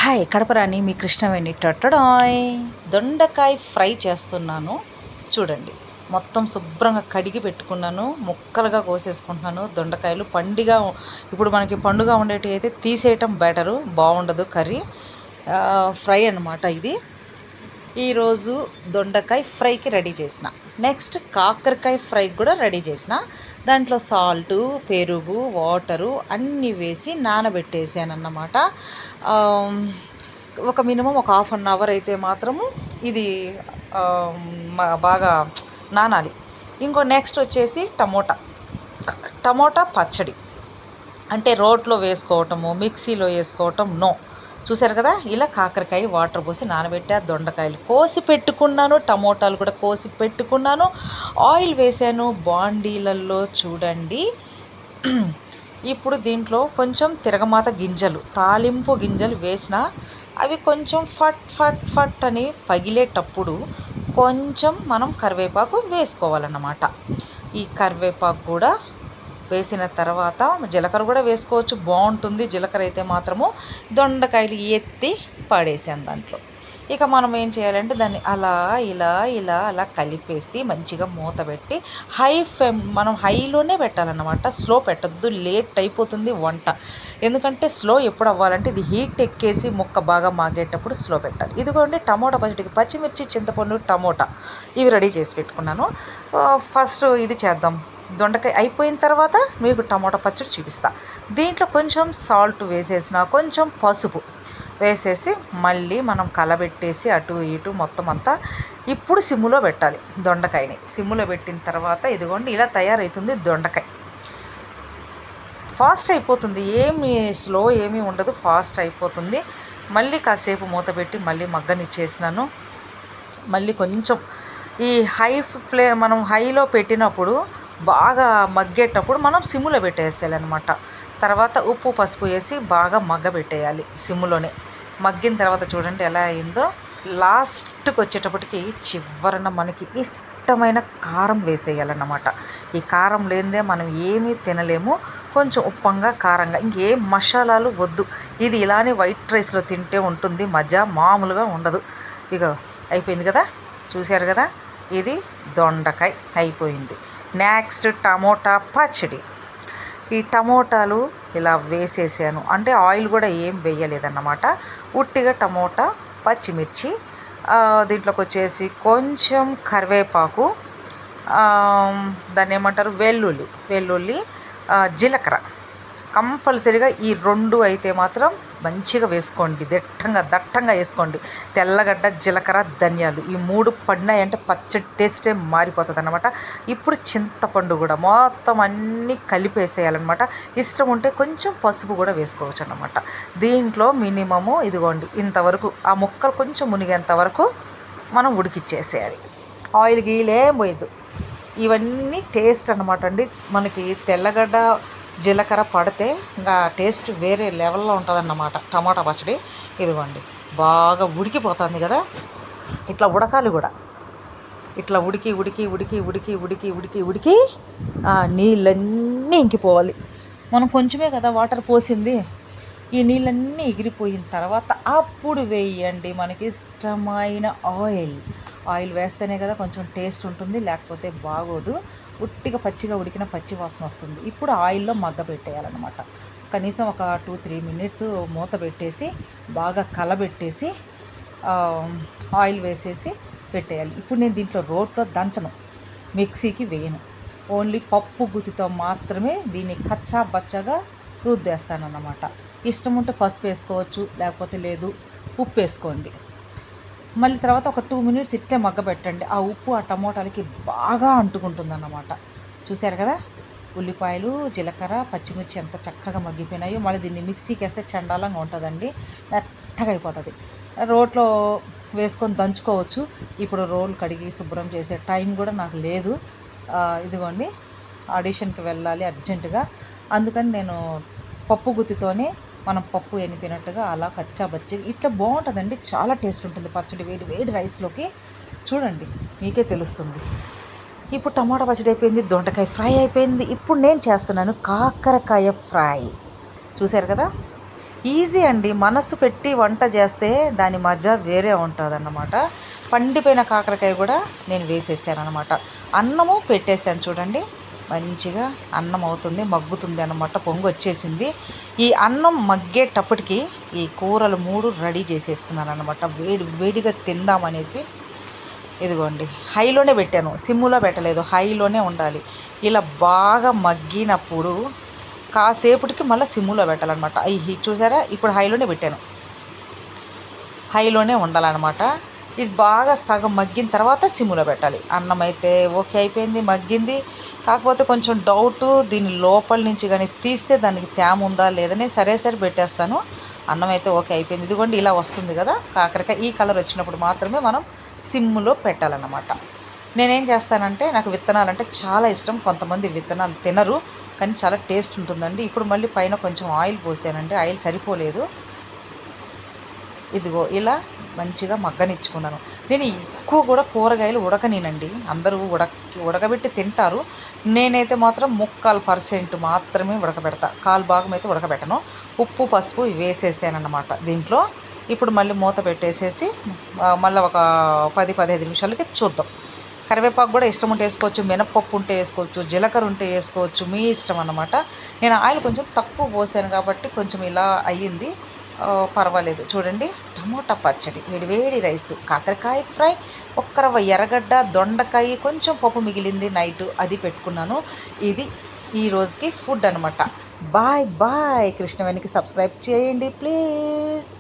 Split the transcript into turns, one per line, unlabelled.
Hi కడపరాని మీ కృష్ణవేణి టొట్టడాయ్. దొండకాయ fry చేస్తున్నాను చూడండి. మొత్తం శుభ్రంగా కడిగి పెట్టుకున్నాను, ముక్కలుగా కోసేసుకుంటున్నాను. దొండకాయలు ఇప్పుడు మనకి పండుగ ఉండేటి అయితే తీసేయటం బెటరు, బాగుండదు కర్రీ. ఫ్రై అన్నమాట ఇది. ఈరోజు దొండకాయ ఫ్రైకి రెడీ చేసిన. నెక్స్ట్ కాకరకాయ ఫ్రైకి కూడా రెడీ చేసిన. దాంట్లో సాల్టు, పెరుగు, వాటరు అన్నీ వేసి నానబెట్టేసాను అన్నమాట. ఒక మినిమం ఒక హాఫ్ అన్ అవర్ అయితే మాత్రము ఇది బాగా నానాలి. ఇంకో నెక్స్ట్ వచ్చేసి టమోటా పచ్చడి. అంటే రోట్లో వేసుకోవటము, మిక్సీలో వేసుకోవటం నో. చూసారు కదా, ఇలా కాకరకాయ వాటర్ పోసి నానబెట్టా, దొండకాయలు కోసి పెట్టుకున్నాను, టమోటాలు కూడా కోసి పెట్టుకున్నాను, ఆయిల్ వేసాను బాండీలలో చూడండి. ఇప్పుడు దీంట్లో కొంచెం తిరగమాత గింజలు, తాలింపు గింజలు వేసిన అవి కొంచెం ఫట్ ఫట్ ఫట్ అని పగిలేటప్పుడు కొంచెం మనం కరివేపాకు వేసుకోవాలన్నమాట. ఈ కరివేపాకు కూడా వేసిన తర్వాత జీలకర్ర కూడా వేసుకోవచ్చు, బాగుంటుంది. జీలకర్ర అయితే మాత్రము దొండకాయలు ఎత్తి పడేసాను దాంట్లో. ఇక మనం ఏం చేయాలంటే దాన్ని అలా కలిపేసి మంచిగా మూత పెట్టి మనం హైలోనే పెట్టాలన్నమాట. స్లో పెట్టద్దు, లేట్ అయిపోతుంది వంట. ఎందుకంటే స్లో ఎప్పుడు అవ్వాలంటే ఇది హీట్ ఎక్కేసి ముక్క బాగా మాగేటప్పుడు స్లో పెట్టాలి. ఇదిగోండి టమోటా పచ్చడికి పచ్చిమిర్చి, చింతపండు, టమోటా ఇవి రెడీ చేసి పెట్టుకున్నాను. ఫస్ట్ ఇది చేద్దాం. దొండకాయ అయిపోయిన తర్వాత మీకు టమోటా పచ్చడి చూపిస్తా. దీంట్లో కొంచెం సాల్ట్ వేసేసిన, కొంచెం పసుపు వేసేసి మళ్ళీ మనం కలబెట్టేసి అటు ఇటు మొత్తం అంతా ఇప్పుడు సిమ్ములో పెట్టాలి. దొండకాయని సిమ్ములో పెట్టిన తర్వాత ఇదిగోండి ఇలా తయారవుతుంది దొండకాయ. ఫాస్ట్ అయిపోతుంది, ఏమీ స్లో ఏమీ ఉండదు, ఫాస్ట్ అయిపోతుంది. మళ్ళీ కాసేపు మూత పెట్టి మళ్ళీ మగ్గనిచ్చేసినాను. మళ్ళీ కొంచెం ఈ మనం హైలో పెట్టినప్పుడు బాగా మగ్గేటప్పుడు మనం సిమ్ములో పెట్టేసేయాలన్నమాట. తర్వాత ఉప్పు పసుపు వేసి బాగా మగ్గబెట్టేయాలి సిమ్ములోనే. మగ్గిన తర్వాత చూడండి ఎలా అయిందో. లాస్ట్కి వచ్చేటప్పటికి చివరన మనకి ఇష్టమైన కారం వేసేయాలన్నమాట. ఈ కారం లేనిదే మనం ఏమీ తినలేము. కొంచెం ఉప్పంగా కారంగా, ఇంకేం మసాలాలు వద్దు. ఇది ఇలానే వైట్ రైస్లో తింటే ఉంటుంది మజా, మామూలుగా ఉండదు. ఇక అయిపోయింది కదా, చూశారు కదా, ఇది దొండకాయ అయిపోయింది. నెక్స్ట్ టమోటా పచ్చడి. ఈ టమోటాలు ఇలా వేసేసాను, అంటే ఆయిల్ కూడా ఏం వేయలేదన్నమాట. ఉట్టిగా టమోటా, పచ్చిమిర్చి, దీంట్లోకి వచ్చేసి కొంచెం కరివేపాకు, దాన్ని ఏమంటారు వెల్లుల్లి, జీలకర్ర. కంపల్సరీగా ఈ రెండు అయితే మాత్రం మంచిగా వేసుకోండి, దట్టంగా వేసుకోండి. తెల్లగడ్డ, జీలకర్ర, ధనియాలు ఈ మూడు పడినాయంటే పచ్చడి టేస్టే మారిపోతుంది అన్నమాట. ఇప్పుడు చింతపండు కూడా మొత్తం అన్నీ కలిపేసేయాలన్నమాట. ఇష్టం ఉంటే కొంచెం పసుపు కూడా వేసుకోవచ్చు అన్నమాట. దీంట్లో మినిమము ఇదిగోండి ఇంతవరకు ఆ ముక్కలు కొంచెం మునిగేంత వరకు మనం ఉడికిచ్చేసేయాలి. ఆయిల్ గీలేం పోయద్దు. ఇవన్నీ టేస్ట్ అన్నమాట అండి. మనకి తెల్లగడ్డ, జీలకర్ర పడితే ఇంకా టేస్ట్ వేరే లెవెల్లో ఉంటుందన్నమాట టమాటా పచ్చడి. ఇదిగోండి బాగా ఉడికిపోతుంది కదా, ఇట్లా ఉడకాలి కూడా. ఇట్లా ఉడికి నీళ్ళన్నీ ఇంకిపోవాలి. మనం కొంచెమే కదా వాటర్ పోసింది. ఈ నీళ్ళన్నీ ఎగిరిపోయిన తర్వాత అప్పుడు వేయండి మనకి ఇష్టమైన ఆయిల్ వేస్తేనే కదా కొంచెం టేస్ట్ ఉంటుంది, లేకపోతే బాగోదు. ఉట్టిగా పచ్చిగా ఉడికిన పచ్చి వాసన వస్తుంది. ఇప్పుడు ఆయిల్లో మగ్గ పెట్టేయాలన్నమాట. కనీసం ఒక 2-3 మినిట్స్ మూత పెట్టేసి బాగా కలబెట్టేసి ఆయిల్ వేసేసి పెట్టేయాలి. ఇప్పుడు నేను దీంట్లో రోట్లో దంచను, మిక్సీకి వేయను. ఓన్లీ పప్పు గుత్తితో మాత్రమే దీన్ని కచ్చా బచ్చగా రుద్దేస్తానన్నమాట. ఇష్టం ఉంటే పసుపు వేసుకోవచ్చు, లేకపోతే లేదు, ఉప్పు వేసుకోండి. మళ్ళీ తర్వాత ఒక 2 మినిట్స్ ఇట్లే మగ్గబెట్టండి. ఆ ఉప్పు ఆ టమోటాలకి బాగా అంటుకుంటుందన్నమాట. చూశారు కదా, ఉల్లిపాయలు, జీలకర్ర, పచ్చిమిర్చి ఎంత చక్కగా మగ్గిపోయినాయో. మళ్ళీ దీన్ని మిక్సీకి వేస్తే చండాలంగా ఉంటుందండి, మెత్తగా అయిపోతుంది. రోట్లో వేసుకొని దంచుకోవచ్చు. ఇప్పుడు రోల్ కడిగి శుభ్రం చేసే టైం కూడా నాకు లేదు. ఇదిగోండి ఆడిషన్కి వెళ్ళాలి అర్జెంటుగా, అందుకని నేను పప్పు గుత్తితోనే మనం పప్పు ఎనిపినట్టుగా అలా కచ్చాబచ్చి ఇట్లా బాగుంటుందండి. చాలా టేస్ట్ ఉంటుంది పచ్చడి వేడి రైస్లోకి. చూడండి మీకే తెలుస్తుంది. ఇప్పుడు టమాటా పచ్చడి అయిపోయింది, దొండకాయ ఫ్రై అయిపోయింది. ఇప్పుడు నేను చేస్తున్నాను కాకరకాయ ఫ్రై. చూశారు కదా, ఈజీ అండి. మనసు పెట్టి వంట చేస్తే దాని మజా వేరే ఉంటుందన్నమాట. పండిపోయిన కాకరకాయ కూడా నేను వేసేసానన్నమాట. అన్నము పెట్టేశాను చూడండి. మంచిగా అన్నం అవుతుంది, మగ్గుతుంది అన్నమాట. పొంగు వచ్చేసింది. ఈ అన్నం మగ్గేటప్పటికి ఈ కూరలు 3 రెడీ చేసేస్తున్నాను అన్నమాట. వేడి వేడిగా తిందామనేసి. ఇదిగోండి, హైలోనే పెట్టాను, సిమ్ములో పెట్టలేదు, హైలోనే ఉండాలి. ఇలా బాగా మగ్గినప్పుడు కాసేపటికి మళ్ళీ సిమ్ములో పెట్టాలన్నమాట. చూసారా, ఇప్పుడు హైలోనే పెట్టాను, హైలోనే ఉండాలన్నమాట. ఇది బాగా సగం మగ్గిన తర్వాత సిమ్ములో పెట్టాలి. అన్నం అయితే ఓకే అయిపోయింది, మగ్గింది. కాకపోతే కొంచెం డౌటు, దీని లోపల నుంచి కానీ తీస్తే దానికి తేమ ఉందా లేదని సరే పెట్టేస్తాను. అన్నం అయితే ఓకే అయిపోయింది. ఇదిగోండి ఇలా వస్తుంది కదా కాకరకాయ. ఈ కలర్ వచ్చినప్పుడు మాత్రమే మనం సిమ్ములో పెట్టాలన్నమాట. నేనేం చేస్తానంటే, నాకు విత్తనాలు అంటే చాలా ఇష్టం. కొంతమంది విత్తనాలు తినరు, కానీ చాలా టేస్ట్ ఉంటుందండి. ఇప్పుడు మళ్ళీ పైన కొంచెం ఆయిల్ పోసానండి, ఆయిల్ సరిపోలేదు. ఇదిగో ఇలా మంచిగా మగ్గనిచ్చుకున్నాను. నేను ఎక్కువ కూడా కూరగాయలు ఉడకనేనండి. అందరూ ఉడకబెట్టి తింటారు. నేనైతే మాత్రం 3/4% మాత్రమే ఉడకబెడతా, 1/4 భాగం అయితే ఉడకబెట్టను. ఉప్పు పసుపు వేసేసానన్నమాట దీంట్లో. ఇప్పుడు మళ్ళీ మూత పెట్టేసేసి మళ్ళీ ఒక 10-15 నిమిషాలకి చూద్దాం. కరివేపాకు కూడా ఇష్టం ఉంటే వేసుకోవచ్చు, మినపప్పు ఉంటే వేసుకోవచ్చు, జీలకర్ర ఉంటే వేసుకోవచ్చు, మీ ఇష్టం అన్నమాట. నేను ఆయిల్ కొంచెం తక్కువ పోసాను కాబట్టి కొంచెం ఇలా అయ్యింది, పర్వాలేదు. చూడండి, టమోటా పచ్చడి, వేడి రైసు, కాకరకాయ ఫ్రై, ఒక్క రవ్వ ఎర్రగడ్డ, దొండకాయ, కొంచెం పప్పు మిగిలింది నైట్, అది పెట్టుకున్నాను. ఇది ఈ రోజుకి ఫుడ్ అనమాట. Bye bye. కృష్ణవేణికి సబ్స్క్రైబ్ చేయండి ప్లీజ్.